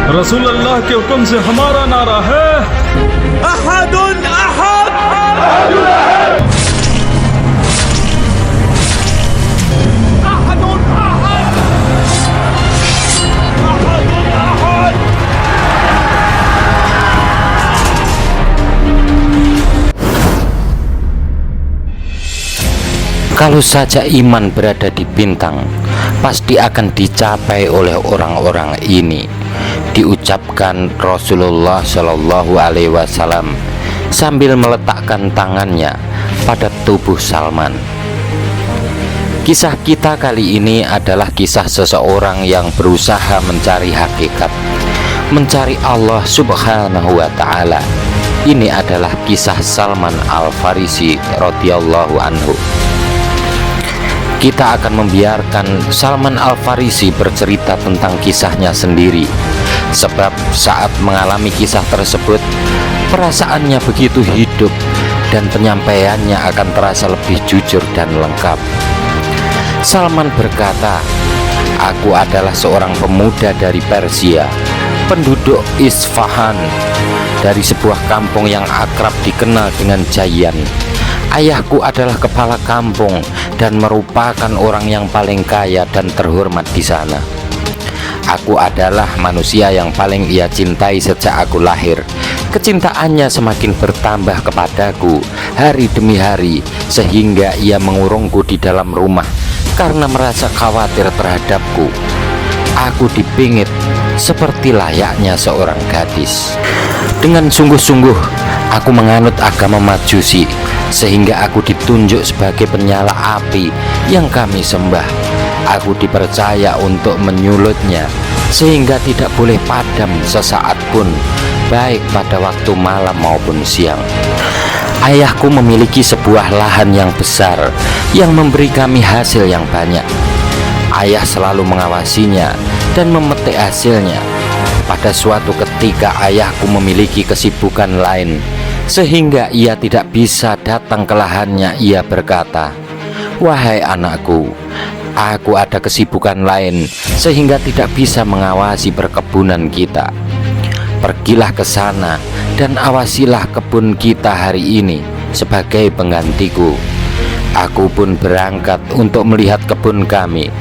रसूल अल्लाह के हुक्म से हमारा नारा है अहदुन अहद, अहदुन अहद, अहदुन अहद, अहदुन अहद. Kalau saja iman berada di bintang, pasti akan dicapai oleh orang-orang ini, diucapkan Rasulullah Shallallahu Alaihi Wasallam sambil meletakkan tangannya pada tubuh Salman. Kisah kita kali ini adalah kisah seseorang yang berusaha mencari hakikat, mencari Allah Subhanahu wa Ta'ala. Ini adalah kisah Salman Al-Farisi radhiyallahu anhu. Kita akan membiarkan Salman Al-Farisi bercerita tentang kisahnya sendiri, sebab saat mengalami kisah tersebut, perasaannya begitu hidup dan penyampaiannya akan terasa lebih jujur dan lengkap. Salman berkata, "Aku adalah seorang pemuda dari Persia, penduduk Isfahan, dari sebuah kampung yang akrab dikenal dengan Jayan. Ayahku adalah kepala kampung dan merupakan orang yang paling kaya dan terhormat di sana. Aku adalah manusia yang paling ia cintai sejak aku lahir. Kecintaannya semakin bertambah kepadaku hari demi hari, sehingga ia mengurungku di dalam rumah karena merasa khawatir terhadapku. Aku dipingit seperti layaknya seorang gadis. Dengan sungguh-sungguh aku menganut agama Majusi, sehingga aku ditunjuk sebagai penyala api yang kami sembah. Aku dipercaya untuk menyulutnya sehingga tidak boleh padam sesaat pun, baik pada waktu malam maupun siang. Ayahku memiliki sebuah lahan yang besar yang memberi kami hasil yang banyak. Ayah selalu mengawasinya dan memetik hasilnya. Pada suatu ketika ayahku memiliki kesibukan lain, sehingga ia tidak bisa datang ke lahannya. Ia berkata, "Wahai anakku, aku ada kesibukan lain sehingga tidak bisa mengawasi perkebunan kita. Pergilah ke sana dan awasilah kebun kita hari ini sebagai penggantiku." Aku pun berangkat untuk melihat kebun kami.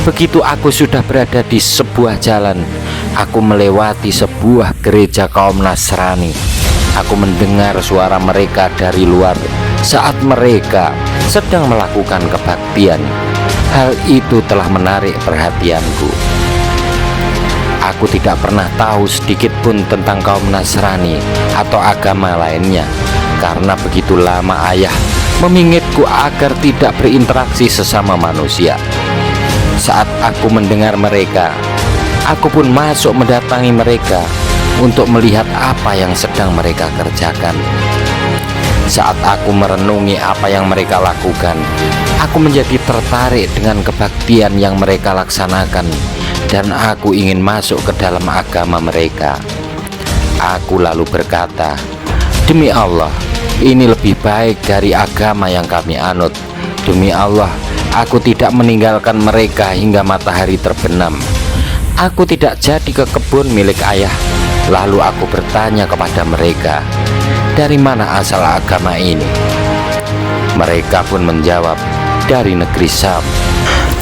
Begitu aku sudah berada di sebuah jalan, aku melewati sebuah gereja kaum Nasrani. Aku mendengar suara mereka dari luar saat mereka sedang melakukan kebaktian. Hal itu telah menarik perhatianku. Aku tidak pernah tahu sedikit pun tentang kaum Nasrani atau agama lainnya, karena begitu lama ayah memingitku agar tidak berinteraksi sesama manusia. Saat aku mendengar mereka, aku pun masuk mendatangi mereka untuk melihat apa yang sedang mereka kerjakan. Saat aku merenungi apa yang mereka lakukan, aku menjadi tertarik dengan kebaktian yang mereka laksanakan, dan aku ingin masuk ke dalam agama mereka. Aku lalu berkata, "Demi Allah, ini lebih baik dari agama yang kami anut. Demi Allah, aku tidak meninggalkan mereka hingga matahari terbenam." Aku tidak jadi ke kebun milik ayah. Lalu aku bertanya kepada mereka, "Dari mana asal agama ini?" Mereka pun menjawab, "Dari negeri Syam."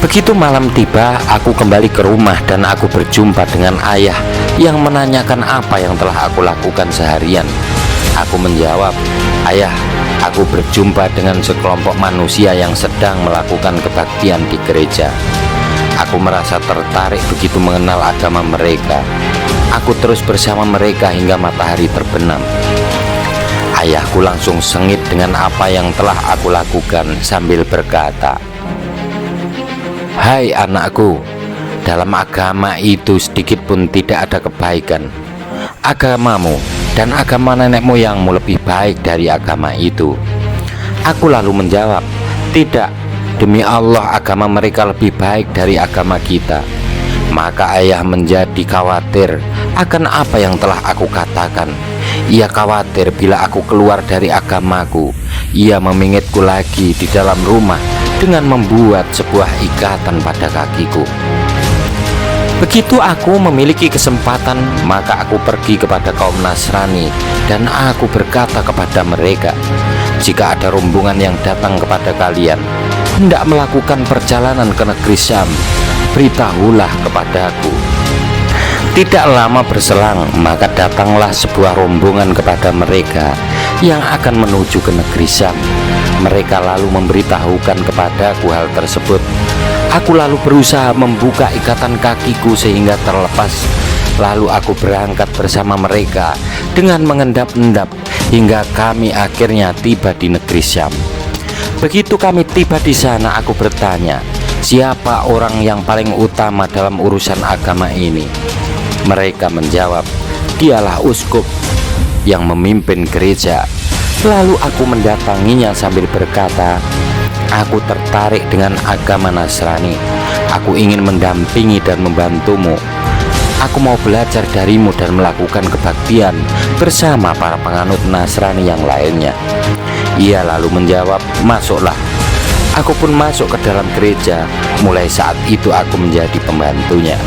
Begitu malam tiba, aku kembali ke rumah dan aku berjumpa dengan ayah yang menanyakan apa yang telah aku lakukan seharian. Aku menjawab, "Ayah, aku berjumpa dengan sekelompok manusia yang sedang melakukan kebaktian di gereja. Aku merasa tertarik begitu mengenal agama mereka. Aku terus bersama mereka hingga matahari terbenam." Ayahku langsung sengit dengan apa yang telah aku lakukan sambil berkata, "Hai anakku, dalam agama itu sedikit pun tidak ada kebaikan. Agamamu dan agama nenek moyangmu lebih baik dari agama itu." Aku lalu menjawab, "Tidak, demi Allah agama mereka lebih baik dari agama kita." Maka ayah menjadi khawatir akan apa yang telah aku katakan. Ia khawatir bila aku keluar dari agamaku. Ia memingitku lagi di dalam rumah dengan membuat sebuah ikatan pada kakiku. Begitu aku memiliki kesempatan, maka aku pergi kepada kaum Nasrani dan aku berkata kepada mereka, jika ada rombongan yang datang kepada kalian hendak melakukan perjalanan ke negeri Syam, beritahulah kepadaku. Tidak lama berselang, maka datanglah sebuah rombongan kepada mereka yang akan menuju ke negeri Syam. Mereka lalu memberitahukan kepadaku hal tersebut. Aku lalu berusaha membuka ikatan kakiku sehingga terlepas. Lalu aku berangkat bersama mereka dengan mengendap-endap hingga kami akhirnya tiba di negeri Syam. Begitu kami tiba di sana, aku bertanya, siapa orang yang paling utama dalam urusan agama ini? Mereka menjawab, dialah uskup yang memimpin gereja. Lalu aku mendatanginya sambil berkata, aku tertarik dengan agama Nasrani. Aku ingin mendampingi dan membantumu. Aku mau belajar darimu dan melakukan kebaktian bersama para penganut Nasrani yang lainnya. Ia lalu menjawab, masuklah. Aku pun masuk ke dalam gereja. Mulai saat itu aku menjadi pembantunya.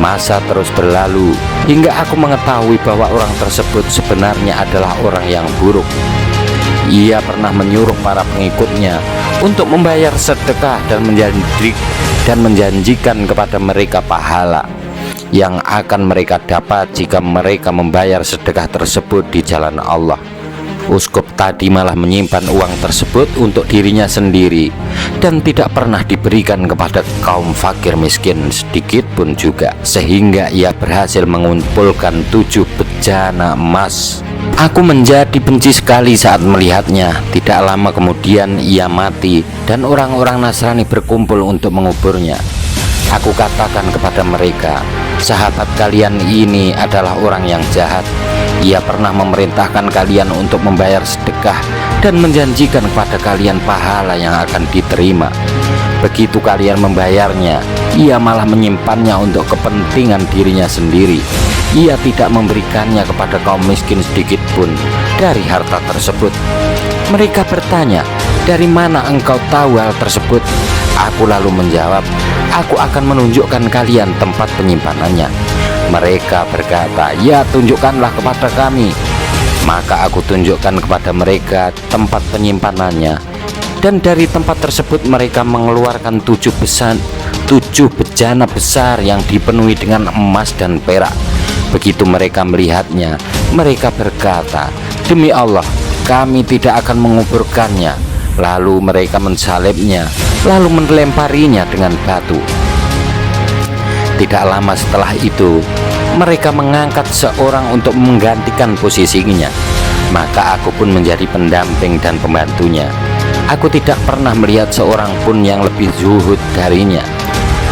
Masa terus berlalu hingga aku mengetahui bahwa orang tersebut sebenarnya adalah orang yang buruk. Ia pernah menyuruh para pengikutnya untuk membayar sedekah dan menjanjikan kepada mereka pahala yang akan mereka dapat jika mereka membayar sedekah tersebut di jalan Allah. Uskup tadi malah menyimpan uang tersebut untuk dirinya sendiri dan tidak pernah diberikan kepada kaum fakir miskin sedikit pun juga, sehingga ia berhasil mengumpulkan 7 bejana emas. Aku menjadi benci sekali saat melihatnya. Tidak lama kemudian ia mati dan orang-orang Nasrani berkumpul untuk menguburnya. Aku katakan kepada mereka, sahabat kalian ini adalah orang yang jahat. Ia pernah memerintahkan kalian untuk membayar sedekah dan menjanjikan kepada kalian pahala yang akan diterima. Begitu kalian membayarnya, ia malah menyimpannya untuk kepentingan dirinya sendiri. Ia tidak memberikannya kepada kaum miskin sedikit pun dari harta tersebut. Mereka bertanya, dari mana engkau tahu hal tersebut? Aku lalu menjawab, aku akan menunjukkan kalian tempat penyimpanannya. Mereka berkata, ya tunjukkanlah kepada kami. Maka aku tunjukkan kepada mereka tempat penyimpanannya. Dan dari tempat tersebut mereka mengeluarkan 7 bejana besar yang dipenuhi dengan emas dan perak. Begitu mereka melihatnya, mereka berkata, demi Allah, kami tidak akan menguburkannya. Lalu mereka mensalibnya, lalu melemparinya dengan batu. Tidak lama setelah itu, mereka mengangkat seorang untuk menggantikan posisinya. Maka aku pun menjadi pendamping dan pembantunya. Aku tidak pernah melihat seorang pun yang lebih zuhud darinya.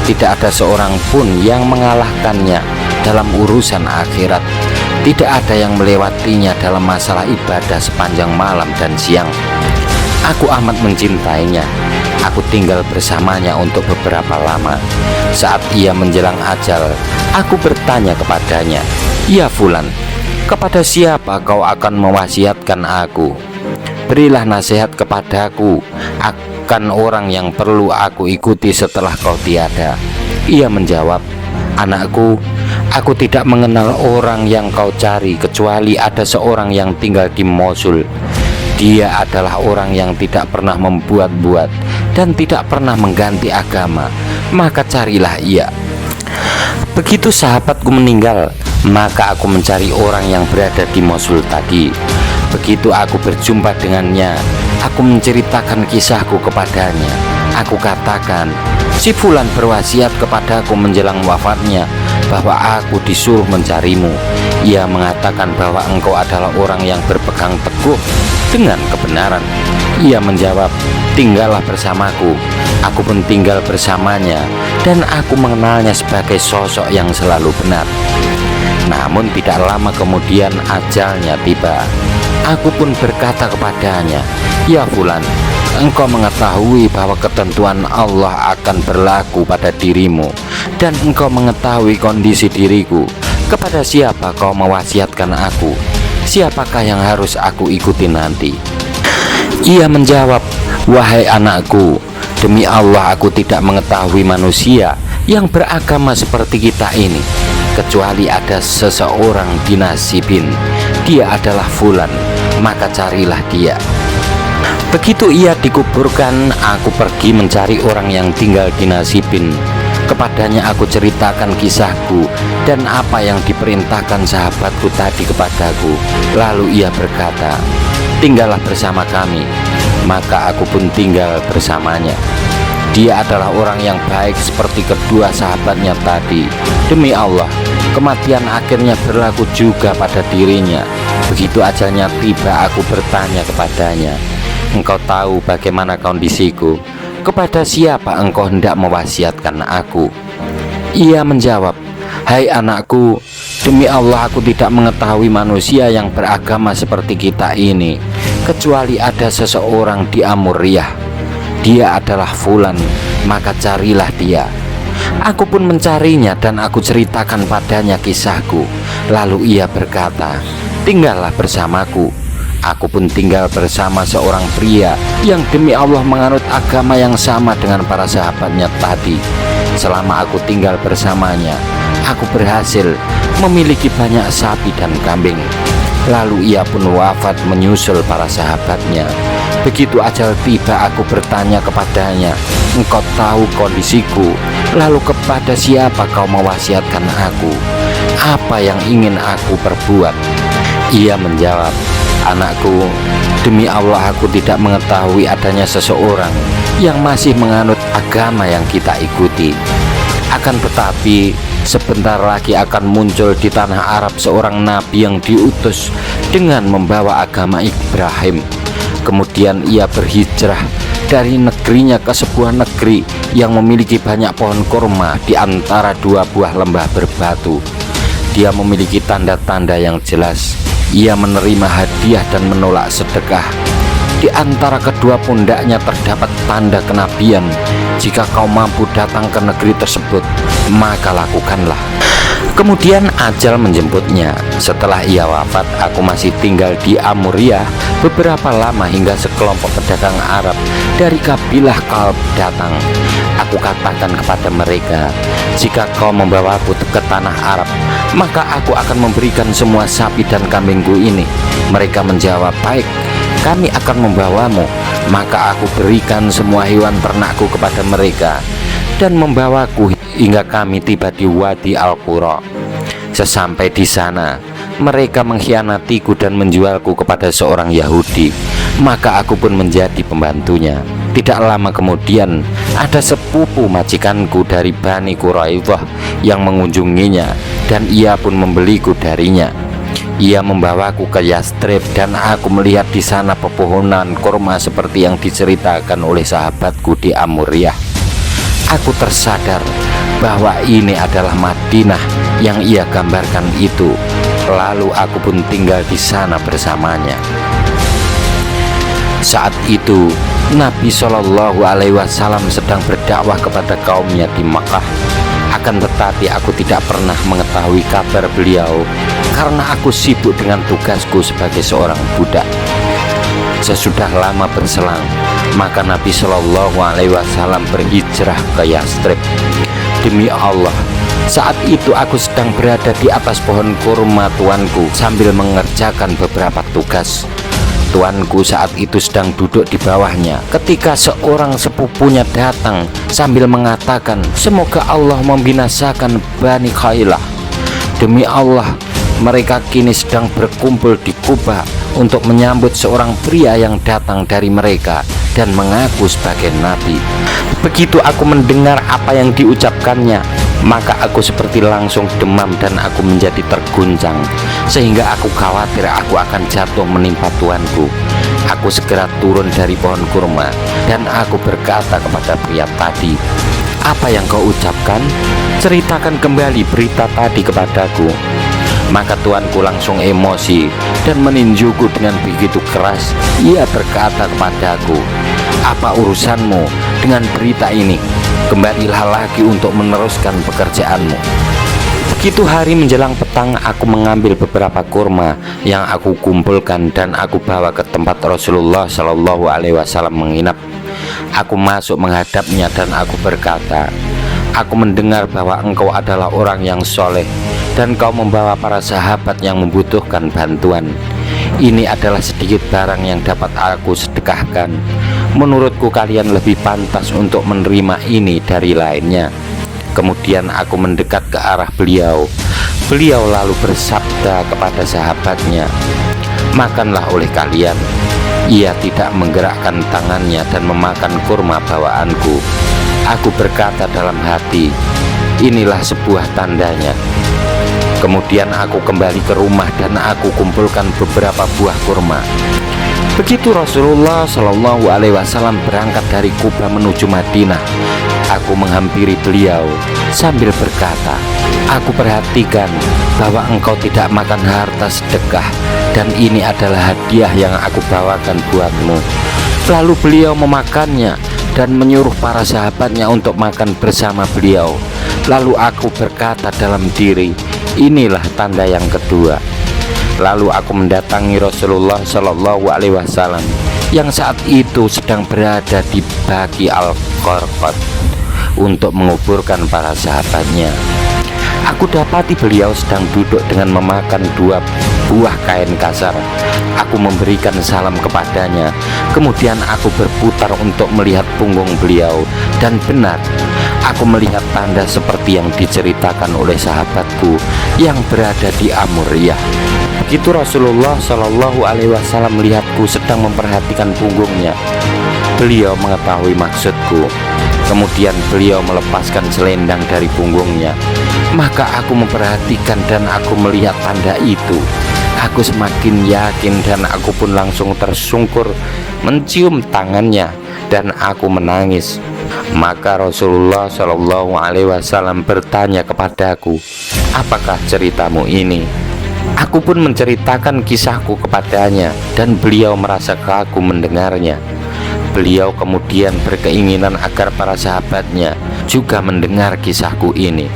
Tidak ada seorang pun yang mengalahkannya dalam urusan akhirat. Tidak ada yang melewatinya dalam masalah ibadah sepanjang malam dan siang. Aku amat mencintainya. Aku tinggal bersamanya untuk beberapa lama. Saat ia menjelang ajal, aku bertanya kepadanya, ya Fulan, kepada siapa kau akan mewasiatkan aku? Berilah nasihat kepadaku akan orang yang perlu aku ikuti setelah kau tiada. Ia menjawab, anakku, aku tidak mengenal orang yang kau cari kecuali ada seorang yang tinggal di Mosul. Dia adalah orang yang tidak pernah membuat-buat dan tidak pernah mengganti agama. Maka carilah ia. Begitu sahabatku meninggal, maka aku mencari orang yang berada di Mosul tadi. Begitu aku berjumpa dengannya, aku menceritakan kisahku kepadanya. Aku katakan, si Fulan berwasiat kepadaku menjelang wafatnya bahwa aku disuruh mencarimu. Ia mengatakan bahwa engkau adalah orang yang berpegang teguh dengan kebenaran. Ia menjawab, tinggallah bersamaku. Aku pun tinggal bersamanya dan aku mengenalnya sebagai sosok yang selalu benar. Namun tidak lama kemudian ajalnya tiba. Aku pun berkata kepadanya, ya Fulan, engkau mengetahui bahwa ketentuan Allah akan berlaku pada dirimu dan engkau mengetahui kondisi diriku. Kepada siapa kau mewasiatkan aku? Siapakah yang harus aku ikuti nanti? Ia menjawab, wahai anakku, demi Allah aku tidak mengetahui manusia yang beragama seperti kita ini, kecuali ada seseorang dinasibin dia adalah fulan, maka carilah dia. Begitu ia dikuburkan, aku pergi mencari orang yang tinggal di Nasibin. Kepadanya aku ceritakan kisahku dan apa yang diperintahkan sahabatku tadi kepadaku. Lalu ia berkata, tinggallah bersama kami. Maka aku pun tinggal bersamanya. Dia adalah orang yang baik seperti kedua sahabatnya tadi. Demi Allah, kematian akhirnya berlaku juga pada dirinya. Begitu ajalnya tiba, aku bertanya kepadanya, engkau tahu bagaimana kondisiku? Kepada siapa engkau hendak mewasiatkan aku? Ia menjawab, hai anakku, demi Allah aku tidak mengetahui manusia yang beragama seperti kita ini, kecuali ada seseorang di Amuriyah. Dia adalah fulan, maka carilah dia. Aku pun mencarinya dan aku ceritakan padanya kisahku. Lalu ia berkata, tinggallah bersamaku. Aku pun tinggal bersama seorang pria yang demi Allah menganut agama yang sama dengan para sahabatnya tadi. Selama aku tinggal bersamanya, aku berhasil memiliki banyak sapi dan kambing. Lalu ia pun wafat menyusul para sahabatnya. Begitu ajal tiba, aku bertanya kepadanya, engkau tahu kondisiku? Lalu kepada siapa kau mewasiatkan aku? Apa yang ingin aku perbuat? Ia menjawab, anakku, demi Allah aku tidak mengetahui adanya seseorang yang masih menganut agama yang kita ikuti. Akan tetapi sebentar lagi akan muncul di tanah Arab seorang nabi yang diutus dengan membawa agama Ibrahim. Kemudian ia berhijrah dari negerinya ke sebuah negeri yang memiliki banyak pohon kurma di antara dua buah lembah berbatu. Dia memiliki tanda-tanda yang jelas. Ia menerima hadiah dan menolak sedekah. Di antara kedua pundaknya terdapat tanda kenabian. Jika kau mampu datang ke negeri tersebut, maka lakukanlah. Kemudian ajal menjemputnya. Setelah ia wafat, aku masih tinggal di Amuriyah beberapa lama hingga sekelompok pedagang Arab dari kabilah Kalb datang. Aku katakan kepada mereka, jika kau membawaku ke tanah Arab, maka aku akan memberikan semua sapi dan kambingku ini. Mereka menjawab, baik, kami akan membawamu. Maka aku berikan semua hewan ternakku kepada mereka dan membawaku hingga kami tiba di Wadi Al-Qura. Sesampai di sana, mereka mengkhianatiku dan menjualku kepada seorang Yahudi. Maka aku pun menjadi pembantunya. Tidak lama kemudian, ada sepupu majikanku dari Bani Quraidah yang mengunjunginya, dan ia pun membeliku darinya. Ia membawaku ke Yastrib dan aku melihat di sana pepohonan kurma seperti yang diceritakan oleh sahabatku di Amuriyah. Aku tersadar bahwa ini adalah Madinah yang ia gambarkan itu. Lalu aku pun tinggal di sana bersamanya. Saat itu Nabi Shallallahu Alaihi Wasallam sedang berdakwah kepada kaumnya di Makkah. Akan tetapi aku tidak pernah mengetahui kabar beliau karena aku sibuk dengan tugasku sebagai seorang budak. Sesudah lama berselang, maka Nabi Shallallahu Alaihi Wasallam berhijrah ke Yastrib. Demi Allah, saat itu aku sedang berada di atas pohon kurma tuanku sambil mengerjakan beberapa tugas. Tuanku saat itu sedang duduk di bawahnya ketika seorang sepupunya datang sambil mengatakan, semoga Allah membinasakan Bani Khailah. Demi Allah, mereka kini sedang berkumpul di Kuba untuk menyambut seorang pria yang datang dari mereka dan mengaku sebagai nabi. Begitu aku mendengar apa yang diucapkannya, maka aku seperti langsung demam dan aku menjadi terguncang, sehingga aku khawatir aku akan jatuh menimpa tuanku. Aku segera turun dari pohon kurma dan aku berkata kepada pria tadi, apa yang kau ucapkan? Ceritakan kembali berita tadi kepadaku. Maka tuanku langsung emosi dan meninjuku dengan begitu keras. Ia berkata kepadaku, apa urusanmu dengan berita ini? Kembalilah lagi untuk meneruskan pekerjaanmu. Begitu hari menjelang petang, aku mengambil beberapa kurma yang aku kumpulkan dan aku bawa ke tempat Rasulullah Shallallahu Alaihi Wasallam menginap. Aku masuk menghadapnya dan aku berkata, aku mendengar bahwa engkau adalah orang yang soleh dan kau membawa para sahabat yang membutuhkan bantuan. Ini adalah sedikit barang yang dapat aku sedekahkan. Menurutku kalian lebih pantas untuk menerima ini dari lainnya. Kemudian aku mendekat ke arah beliau. Beliau lalu bersabda kepada sahabatnya, makanlah oleh kalian. Ia tidak menggerakkan tangannya dan memakan kurma bawaanku. Aku berkata dalam hati, inilah sebuah tandanya. Kemudian aku kembali ke rumah dan aku kumpulkan beberapa buah kurma. Begitu Rasulullah Shallallahu Alaihi Wasallam berangkat dari Kuba menuju Madinah, aku menghampiri beliau sambil berkata, aku perhatikan bahwa engkau tidak makan harta sedekah, dan ini adalah hadiah yang aku bawakan buatmu. Lalu beliau memakannya dan menyuruh para sahabatnya untuk makan bersama beliau. Lalu aku berkata dalam diri, inilah tanda yang kedua. Lalu aku mendatangi Rasulullah Shallallahu Alaihi Wasallam yang saat itu sedang berada di Baqi Al-Qarqad untuk menguburkan para sahabatnya. Aku dapati beliau sedang duduk dengan memakan 2 buah kain kasar. Aku memberikan salam kepadanya. Kemudian aku berputar untuk melihat punggung beliau, dan benar, aku melihat tanda seperti yang diceritakan oleh sahabatku yang berada di Amuriyah. Begitu Rasulullah Shallallahu Alaihi Wasallam melihatku sedang memperhatikan punggungnya, beliau mengetahui maksudku. Kemudian beliau melepaskan selendang dari punggungnya. Maka aku memperhatikan dan aku melihat tanda itu. Aku semakin yakin dan aku pun langsung tersungkur mencium tangannya dan aku menangis. Maka Rasulullah Shallallahu Alaihi Wasallam bertanya kepadaku, apakah ceritamu ini? Aku pun menceritakan kisahku kepadanya dan beliau merasa kagum mendengarnya. Beliau kemudian berkeinginan agar para sahabatnya juga mendengar kisahku ini.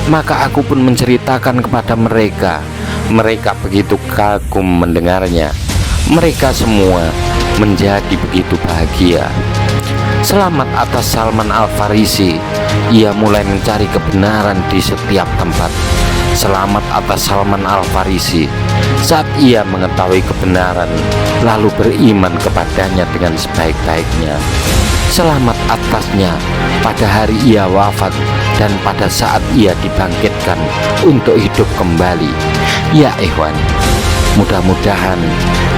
Maka aku pun menceritakan kepada mereka. Mereka begitu kagum mendengarnya. Mereka semua menjadi begitu bahagia. Selamat atas Salman Al-Farisi. Ia mulai mencari kebenaran di setiap tempat. Selamat atas Salman Al-Farisi saat ia mengetahui kebenaran lalu beriman kepadanya dengan sebaik-baiknya. Selamat atasnya pada hari ia wafat dan pada saat ia dibangkitkan untuk hidup kembali. Ya ikhwan, mudah-mudahan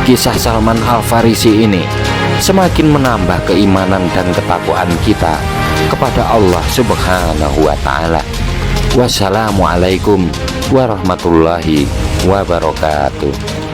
kisah Salman Al-Farisi ini semakin menambah keimanan dan ketakwaan kita kepada Allah Subhanahu wa Ta'ala. Wassalamualaikum warahmatullahi wabarakatuh.